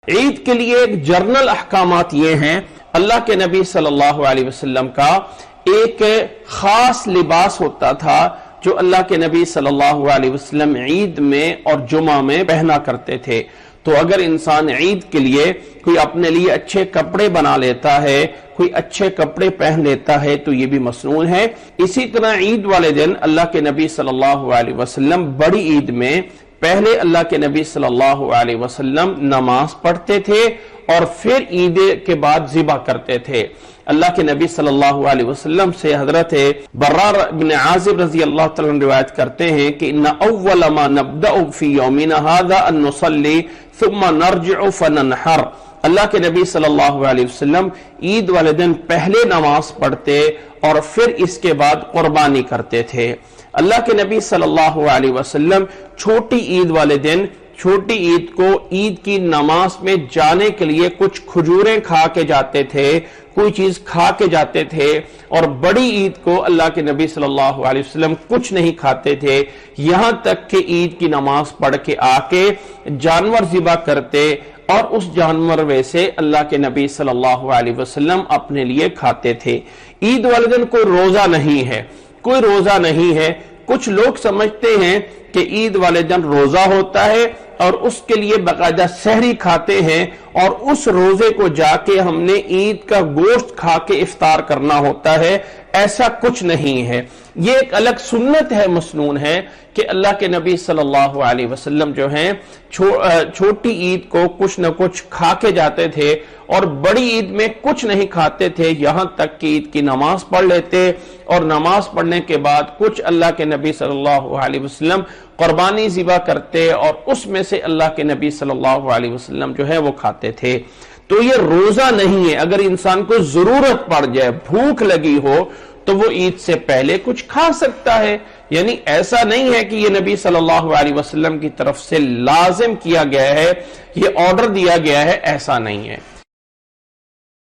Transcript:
عید کے لیے ایک جرنل احکامات یہ ہیں، اللہ کے نبی صلی اللہ علیہ وسلم کا ایک خاص لباس ہوتا تھا جو اللہ کے نبی صلی اللہ علیہ وسلم عید میں اور جمعہ میں پہنا کرتے تھے۔ تو اگر انسان عید کے لیے کوئی اپنے لیے اچھے کپڑے بنا لیتا ہے، کوئی اچھے کپڑے پہن لیتا ہے تو یہ بھی مسنون ہے۔ اسی طرح عید والے دن اللہ کے نبی صلی اللہ علیہ وسلم بڑی عید میں پہلے اللہ کے نبی صلی اللہ علیہ وسلم نماز پڑھتے تھے اور پھر عید کے بعد ذبح کرتے تھے۔ اللہ کے نبی صلی اللہ علیہ وسلم سے حضرت برار بن عازب رضی اللہ تعالیٰ عنہ روایت کرتے ہیں کہ ان اول ما نبدأ فی یومنا ھذا ان نصلی ثم نرجع فننحر۔ اللہ کے نبی صلی اللہ علیہ وسلم عید والے دن پہلے نماز پڑھتے اور پھر اس کے بعد قربانی کرتے تھے۔ اللہ کے نبی صلی اللہ علیہ وسلم چھوٹی عید والے دن چھوٹی عید کو عید کی نماز میں جانے کے لیے کچھ کھجوریں کھا کے جاتے تھے، کوئی چیز کھا کے جاتے تھے، اور بڑی عید کو اللہ کے نبی صلی اللہ علیہ وسلم کچھ نہیں کھاتے تھے، یہاں تک کہ عید کی نماز پڑھ کے آ کے جانور ذبح کرتے اور اس جانور میں سے اللہ کے نبی صلی اللہ علیہ وسلم اپنے لیے کھاتے تھے۔ عید والے دن کوئی روزہ نہیں ہے، کوئی روزہ نہیں ہے۔ کچھ لوگ سمجھتے ہیں کہ عید والے دن روزہ ہوتا ہے اور اس کے لیے باقاعدہ سحری کھاتے ہیں اور اس روزے کو جا کے ہم نے عید کا گوشت کھا کے افطار کرنا ہوتا ہے۔ ایسا کچھ نہیں ہے، یہ ایک الگ سنت ہے، مسنون ہے کہ اللہ کے نبی صلی اللہ علیہ وسلم جو ہیں چھوٹی عید کو کچھ نہ کچھ کھا کے جاتے تھے اور بڑی عید میں کچھ نہیں کھاتے تھے، یہاں تک کہ عید کی نماز پڑھ لیتے اور نماز پڑھنے کے بعد کچھ اللہ کے نبی صلی اللہ علیہ وسلم قربانی ذبح کرتے اور اس میں سے اللہ کے نبی صلی اللہ علیہ وسلم جو ہے وہ کھاتے تھے۔ تو یہ روزہ نہیں ہے۔ اگر انسان کو ضرورت پڑ جائے، بھوک لگی ہو، تو وہ عید سے پہلے کچھ کھا سکتا ہے، یعنی ایسا نہیں ہے کہ یہ نبی صلی اللہ علیہ وسلم کی طرف سے لازم کیا گیا ہے، یہ آرڈر دیا گیا ہے، ایسا نہیں ہے۔